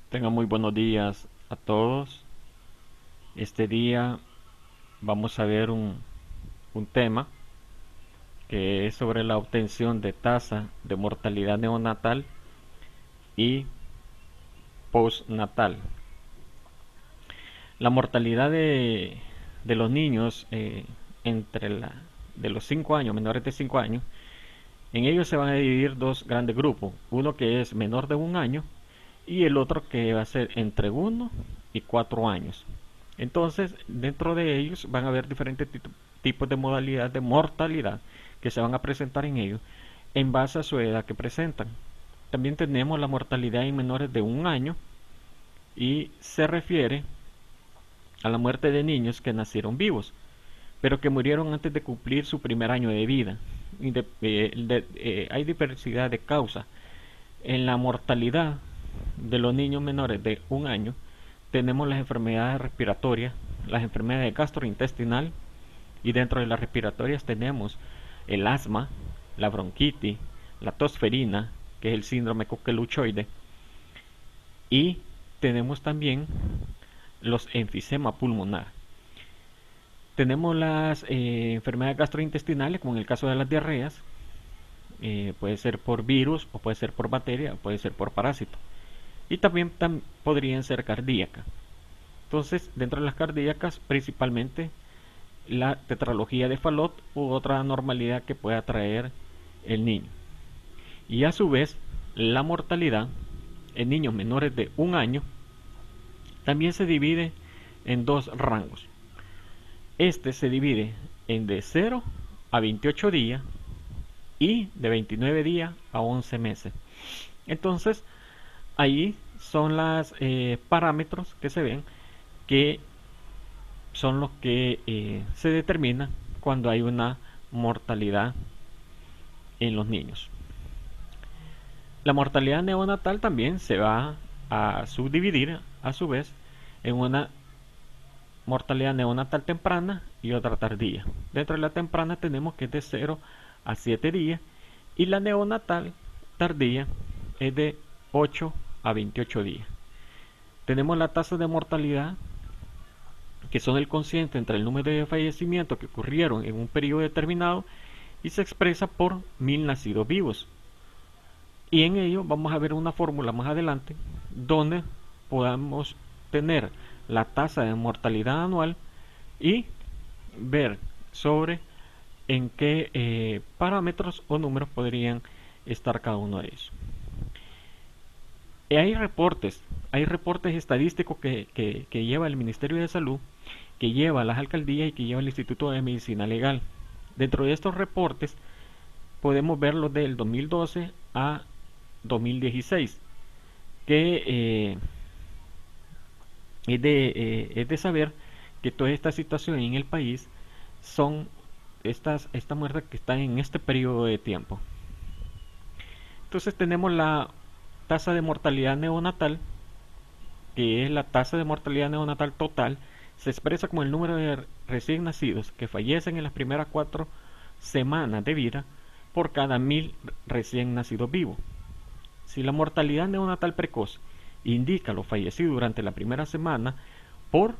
Tengan muy buenos días a todos. Este día vamos a ver un tema que es sobre la obtención de tasa de mortalidad neonatal y postnatal. La mortalidad de los niños entre de los 5 años, menores de 5 años, en ellos se van a dividir dos grandes grupos. Uno que es menor de un año y el otro que va a ser entre 1 y 4 años. Entonces, dentro de ellos van a haber diferentes tipos de modalidad de mortalidad que se van a presentar en ellos en base a su edad que presentan. También tenemos la mortalidad en menores de un año y se refiere a la muerte de niños que nacieron vivos, pero que murieron antes de cumplir su primer año de vida. Hay diversidad de causas. En la mortalidad de los niños menores de un año tenemos las enfermedades respiratorias, las enfermedades gastrointestinal y dentro de las respiratorias tenemos el asma, la bronquitis, la tosferina, que es el síndrome coqueluchoide, y tenemos también los enfisema pulmonar. Tenemos las enfermedades gastrointestinales, como en el caso de las diarreas, puede ser por virus o puede ser por bacteria o puede ser por parásito. Y también podrían ser cardíacas. Entonces, dentro de las cardíacas, principalmente la tetralogía de Fallot u otra anormalidad que pueda traer el niño. Y a su vez, la mortalidad en niños menores de un año también se divide en dos rangos. Este se divide en de 0 a 28 días y de 29 días a 11 meses. Entonces, ahí son los parámetros que se ven que son los que se determinan cuando hay una mortalidad en los niños. La mortalidad neonatal también se va a subdividir a su vez en una mortalidad neonatal temprana y otra tardía. Dentro de la temprana tenemos que es de 0 a 7 días y la neonatal tardía es de 8 a 28 días. Tenemos la tasa de mortalidad, que son el cociente entre el número de fallecimientos que ocurrieron en un periodo determinado y se expresa por 1000 nacidos vivos. Y en ello vamos a ver una fórmula más adelante donde podamos tener la tasa de mortalidad anual y ver sobre en qué parámetros o números podrían estar cada uno de ellos. Hay reportes estadísticos que lleva el Ministerio de Salud, que lleva las alcaldías y que lleva el Instituto de Medicina Legal. Dentro de estos reportes podemos ver los del 2012 a 2016, que es de saber que toda esta situación en el país son estas muertes que están en este periodo de tiempo. Entonces tenemos la tasa de mortalidad neonatal, que es la tasa de mortalidad neonatal total, se expresa como el número de recién nacidos que fallecen en las primeras 4 semanas de vida por cada 1000 recién nacidos vivos. Si la mortalidad neonatal precoz indica los fallecidos durante la primera semana por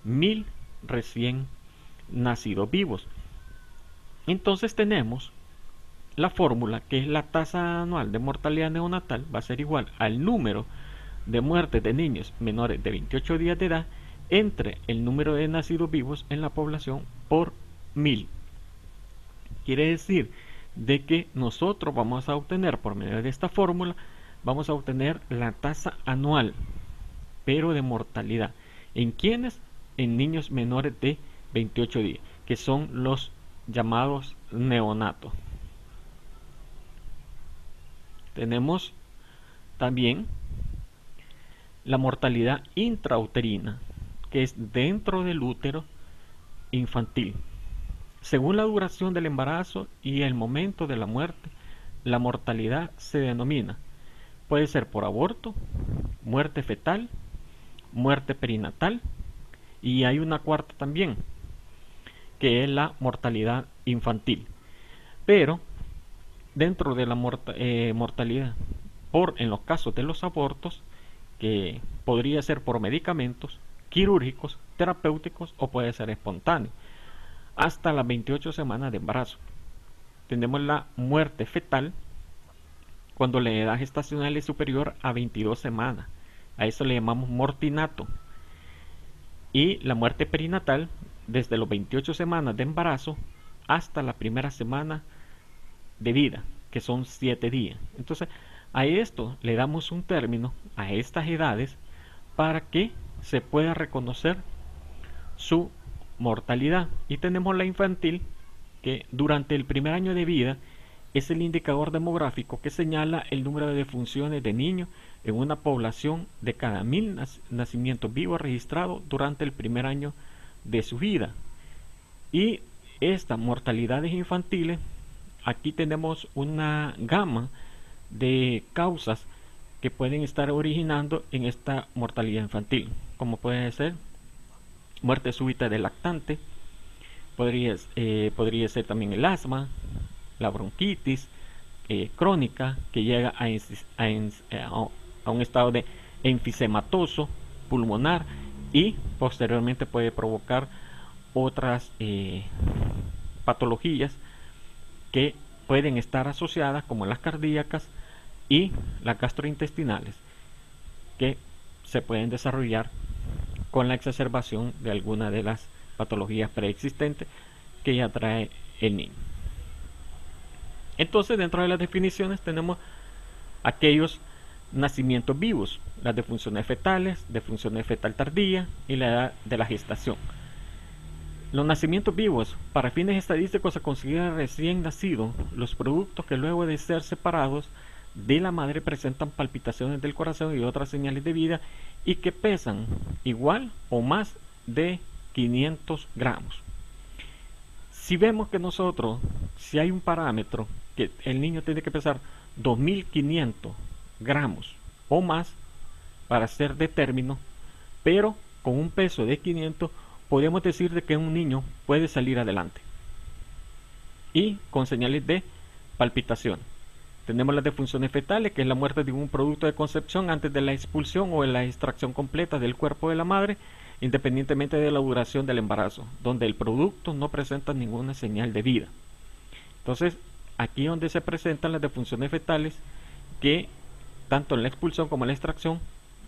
1000 recién nacidos vivos. Entonces tenemos la fórmula que es la tasa anual de mortalidad neonatal va a ser igual al número de muertes de niños menores de 28 días de edad entre el número de nacidos vivos en la población por 1000. Quiere decir de que nosotros vamos a obtener por medio de esta fórmula, vamos a obtener la tasa anual, pero de mortalidad. ¿En quiénes? En niños menores de 28 días, que son los llamados neonatos. Tenemos también la mortalidad intrauterina, que es dentro del útero infantil. Según la duración del embarazo y el momento de la muerte, la mortalidad se denomina. Puede ser por aborto, muerte fetal, muerte perinatal y hay una cuarta también, que es la mortalidad infantil. Pero dentro de la mortalidad en los casos de los abortos, que podría ser por medicamentos, quirúrgicos, terapéuticos o puede ser espontáneo, hasta las 28 semanas de embarazo. Tenemos la muerte fetal cuando la edad gestacional es superior a 22 semanas. A eso le llamamos mortinato. Y la muerte perinatal desde los 28 semanas de embarazo hasta la primera semana de vida, que son 7 días. Entonces, a esto le damos un término a estas edades para que se pueda reconocer su mortalidad. Y tenemos la infantil, que durante el primer año de vida es el indicador demográfico que señala el número de defunciones de niños en una población de cada 1000 nacimientos vivos registrados durante el primer año de su vida. Y estas mortalidades infantiles, aquí tenemos una gama de causas que pueden estar originando en esta mortalidad infantil, como puede ser muerte súbita del lactante, podría ser también el asma, la bronquitis crónica que llega a un estado de enfisematoso pulmonar y posteriormente puede provocar otras patologías que pueden estar asociadas, como las cardíacas y las gastrointestinales, que se pueden desarrollar con la exacerbación de alguna de las patologías preexistentes que ya trae el niño. Entonces, dentro de las definiciones tenemos aquellos nacimientos vivos, las defunciones fetales, defunciones fetal tardía y la edad de la gestación. Los nacimientos vivos, para fines estadísticos, se considera recién nacido los productos que luego de ser separados de la madre presentan palpitaciones del corazón y otras señales de vida y que pesan igual o más de 500 gramos. Si vemos que nosotros, si hay un parámetro que el niño tiene que pesar 2500 gramos o más para ser de término, pero con un peso de 500, podemos decir de que un niño puede salir adelante y con señales de palpitación. Tenemos las defunciones fetales, que es la muerte de un producto de concepción antes de la expulsión o de la extracción completa del cuerpo de la madre, independientemente de la duración del embarazo, donde el producto no presenta ninguna señal de vida. Entonces, aquí es donde se presentan las defunciones fetales, que tanto en la expulsión como en la extracción,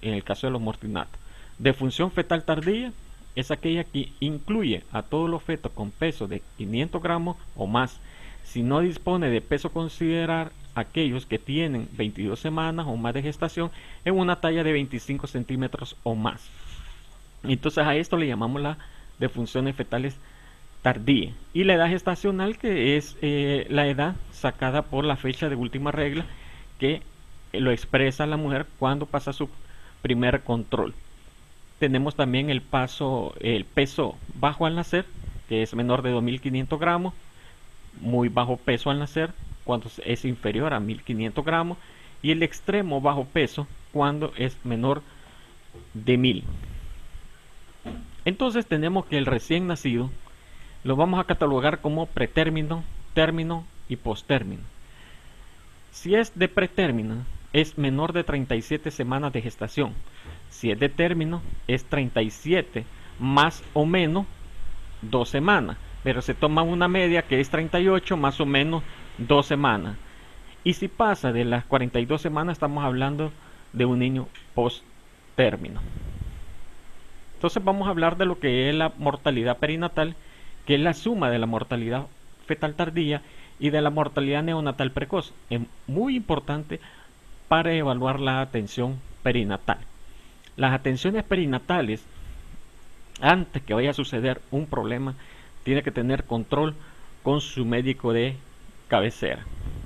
en el caso de los mortinatos. Defunción fetal tardía es aquella que incluye a todos los fetos con peso de 500 gramos o más. Si no dispone de peso, considerar aquellos que tienen 22 semanas o más de gestación en una talla de 25 centímetros o más. Entonces a esto le llamamos la defunciones fetales tardía. Y la edad gestacional, que es la edad sacada por la fecha de última regla, que lo expresa la mujer cuando pasa su primer control. Tenemos también el peso bajo al nacer, que es menor de 2500 gramos, muy bajo peso al nacer cuando es inferior a 1500 gramos, y el extremo bajo peso cuando es menor de 1000. Entonces tenemos que el recién nacido lo vamos a catalogar como pretérmino, término y postérmino. Si es de pretérmino, es menor de 37 semanas de gestación. Si es de término, es 37 más o menos 2 semanas, pero se toma una media que es 38 más o menos 2 semanas. Y si pasa de las 42 semanas, estamos hablando de un niño post-término. Entonces vamos a hablar de lo que es la mortalidad perinatal, que es la suma de la mortalidad fetal tardía y de la mortalidad neonatal precoz. Es muy importante para evaluar la atención perinatal. Las atenciones perinatales, antes que vaya a suceder un problema, tiene que tener control con su médico de cabecera.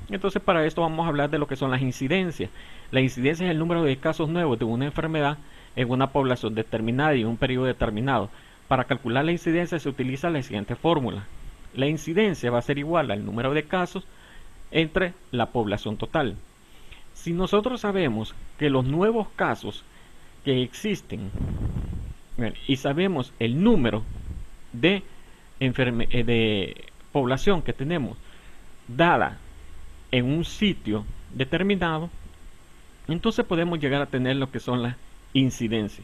Entonces, para esto vamos a hablar de lo que son las incidencias. La incidencia es el número de casos nuevos de una enfermedad en una población determinada y en un periodo determinado. Para calcular la incidencia se utiliza la siguiente fórmula. La incidencia va a ser igual al número de casos entre la población total. Si nosotros sabemos que los nuevos casos que existen y sabemos el número de población que tenemos dada en un sitio determinado, entonces podemos llegar a tener lo que son las incidencia.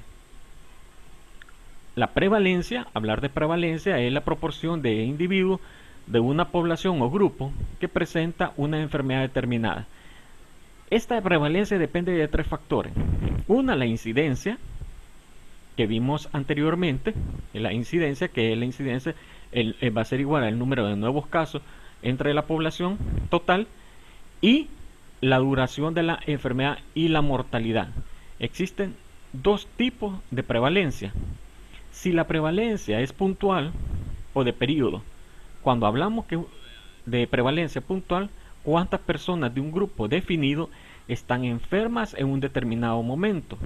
La prevalencia, hablar de prevalencia, es la proporción de individuos de una población o grupo que presenta una enfermedad determinada. Esta prevalencia depende de tres factores. Una, la incidencia, que vimos anteriormente, la incidencia, que es la incidencia, va a ser igual al número de nuevos casos entre la población total, y la duración de la enfermedad y la mortalidad. Existen dos tipos de prevalencia. Si la prevalencia es puntual o de periodo, cuando hablamos de prevalencia puntual, cuántas personas de un grupo definido están enfermas en un determinado momento.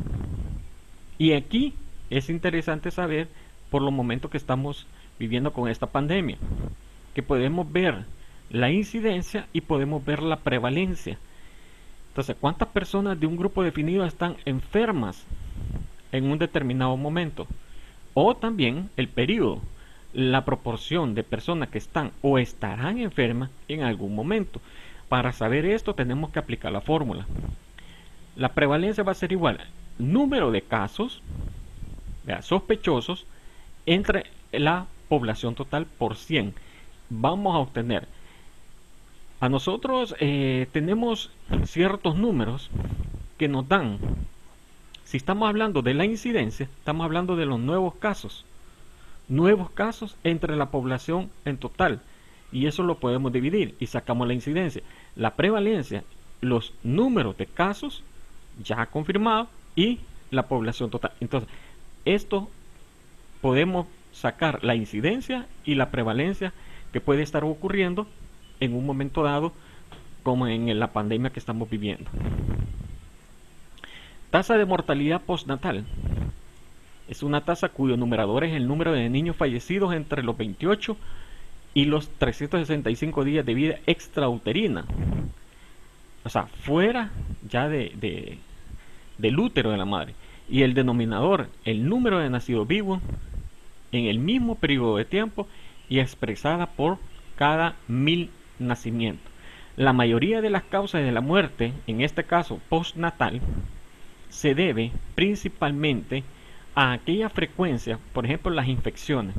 Y aquí es interesante saber por los momentos que estamos viviendo con esta pandemia, que podemos ver la incidencia y podemos ver la prevalencia. Entonces, ¿cuántas personas de un grupo definido están enfermas en un determinado momento? O también el periodo, la proporción de personas que están o estarán enfermas en algún momento. Para saber esto tenemos que aplicar la fórmula. La prevalencia va a ser igual al número de casos sospechosos entre la población total por 100. Vamos a obtener, a nosotros tenemos ciertos números que nos dan, si estamos hablando de la incidencia, estamos hablando de los nuevos casos entre la población en total, y eso lo podemos dividir y sacamos la incidencia. La prevalencia, los números de casos ya confirmados y la población total. Entonces, esto podemos sacar la incidencia y la prevalencia que puede estar ocurriendo en un momento dado, como en la pandemia que estamos viviendo. Tasa de mortalidad postnatal. Es una tasa cuyo numerador es el número de niños fallecidos entre los 28 y los 365 días de vida extrauterina. O sea, fuera ya del útero de la madre. Y el denominador, el número de nacidos vivos en el mismo periodo de tiempo y expresada por cada 1000 nacimientos. La mayoría de las causas de la muerte, en este caso postnatal, se debe principalmente a aquella frecuencia, por ejemplo las infecciones.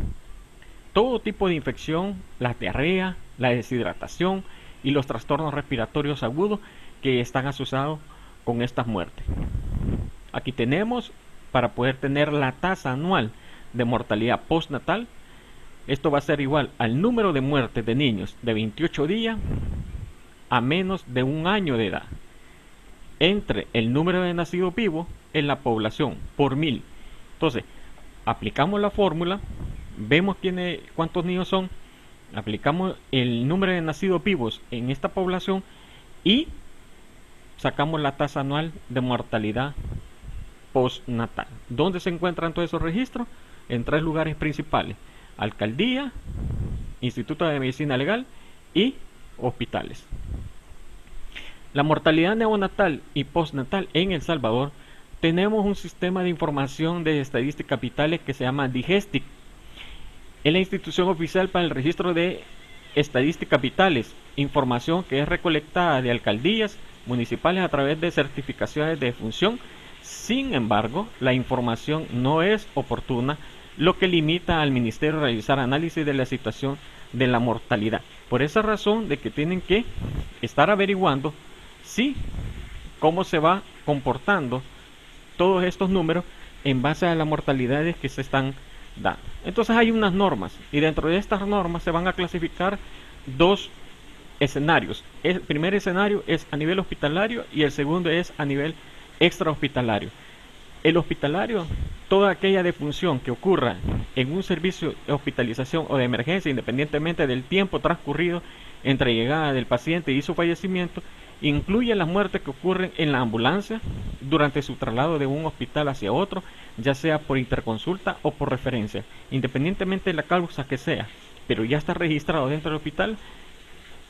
Todo tipo de infección, la diarrea, la deshidratación y los trastornos respiratorios agudos que están asociados con estas muertes. Aquí tenemos, para poder tener la tasa anual de mortalidad postnatal, esto va a ser igual al número de muertes de niños de 28 días a menos de un año de edad, entre el número de nacidos vivos en la población por 1000. Entonces, aplicamos la fórmula, vemos cuántos niños son, aplicamos el número de nacidos vivos en esta población y sacamos la tasa anual de mortalidad postnatal. ¿Dónde se encuentran todos esos registros? En 3 lugares principales: alcaldía, Instituto de Medicina Legal y hospitales. La mortalidad neonatal y postnatal en El Salvador, tenemos un sistema de información de estadísticas vitales que se llama DIGESTIC. Es la institución oficial para el registro de estadísticas vitales, información que es recolectada de alcaldías municipales a través de certificaciones de defunción. Sin embargo, la información no es oportuna, lo que limita al ministerio a realizar análisis de la situación de la mortalidad. Por esa razón de que tienen que estar averiguando cómo se va comportando todos estos números en base a las mortalidades que se están dando. Entonces hay unas normas, y dentro de estas normas se van a clasificar 2 escenarios. El primer escenario es a nivel hospitalario y el segundo es a nivel extrahospitalario. El hospitalario, toda aquella defunción que ocurra en un servicio de hospitalización o de emergencia, independientemente del tiempo transcurrido entre llegada del paciente y su fallecimiento, incluye las muertes que ocurren en la ambulancia durante su traslado de un hospital hacia otro, ya sea por interconsulta o por referencia, independientemente de la causa que sea, pero ya está registrado dentro del hospital,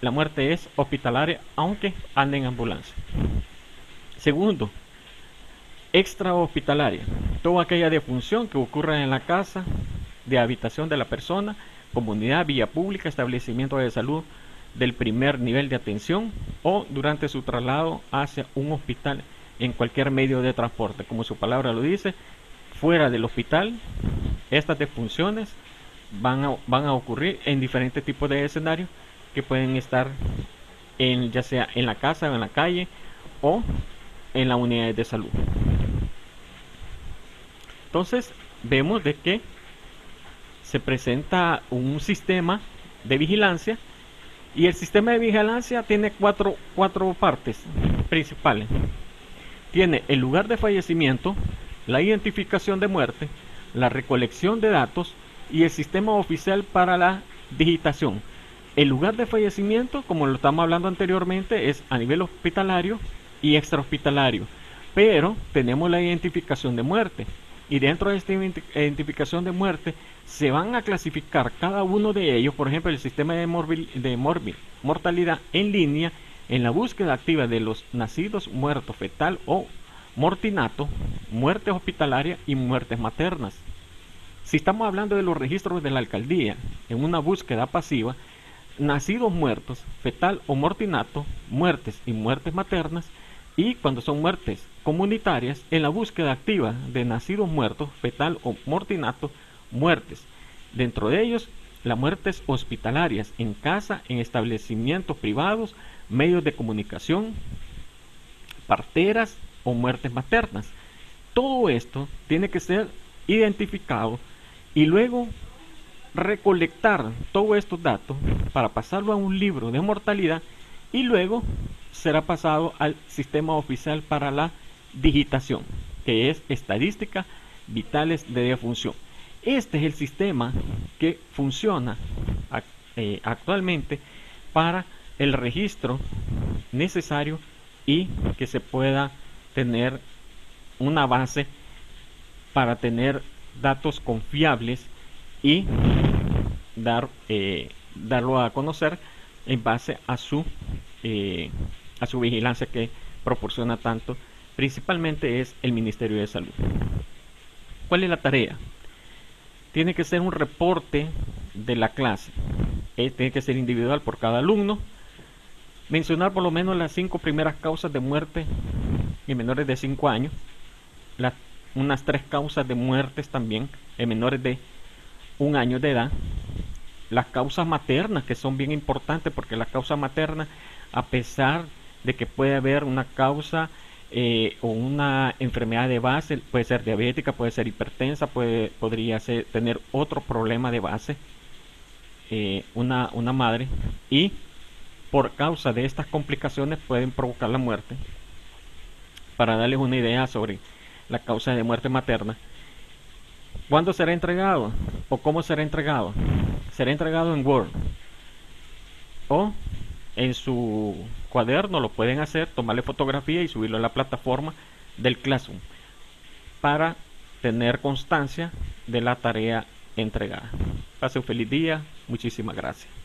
la muerte es hospitalaria aunque ande en ambulancia. Segundo, extrahospitalaria, toda aquella defunción que ocurra en la casa de habitación de la persona, comunidad, vía pública, establecimiento de salud del primer nivel de atención o durante su traslado hacia un hospital en cualquier medio de transporte. Como su palabra lo dice, fuera del hospital, estas defunciones van a ocurrir en diferentes tipos de escenarios que pueden estar ya sea en la casa o en la calle o en las unidades de salud. Entonces vemos de que se presenta un sistema de vigilancia, y el sistema de vigilancia tiene cuatro partes principales. Tiene el lugar de fallecimiento, la identificación de muerte, la recolección de datos y el sistema oficial para la digitación. El lugar de fallecimiento, como lo estamos hablando anteriormente, es a nivel hospitalario y extrahospitalario, pero tenemos la identificación de muerte, y dentro de esta identificación de muerte se van a clasificar cada uno de ellos. Por ejemplo, el sistema de mortalidad en línea, en la búsqueda activa de los nacidos muertos fetal o mortinato, muertes hospitalarias y muertes maternas. Si estamos hablando de los registros de la alcaldía, en una búsqueda pasiva, nacidos muertos, fetal o mortinato, muertes y muertes maternas, y cuando son muertes comunitarias, en la búsqueda activa de nacidos muertos, fetal o mortinato, muertes. Dentro de ellos, las muertes hospitalarias, en casa, en establecimientos privados, medios de comunicación, parteras o muertes maternas. Todo esto tiene que ser identificado y luego recolectar todos estos datos para pasarlo a un libro de mortalidad, y luego será pasado al sistema oficial para la digitación, que es estadística vitales de defunción. Este es el sistema que funciona actualmente para el registro necesario y que se pueda tener una base para tener datos confiables y darlo a conocer en base a su vigilancia que proporciona tanto, principalmente es el Ministerio de Salud. ¿Cuál es la tarea? Tiene que ser un reporte de la clase, tiene que ser individual por cada alumno, mencionar por lo menos las 5 primeras causas de muerte en menores de 5 años, unas 3 causas de muertes también en menores de 1 año de edad, las causas maternas, que son bien importantes, porque las causas maternas, a pesar de que puede haber una causa o una enfermedad de base, puede ser diabética, puede ser hipertensa, podría tener otro problema de base, una madre, y por causa de estas complicaciones pueden provocar la muerte. Para darles una idea sobre la causa de muerte materna, ¿cuándo será entregado? ¿O cómo será entregado? Será entregado en Word o en su cuaderno. Lo pueden hacer, tomarle fotografía y subirlo a la plataforma del Classroom para tener constancia de la tarea entregada. Pase un feliz día. Muchísimas gracias.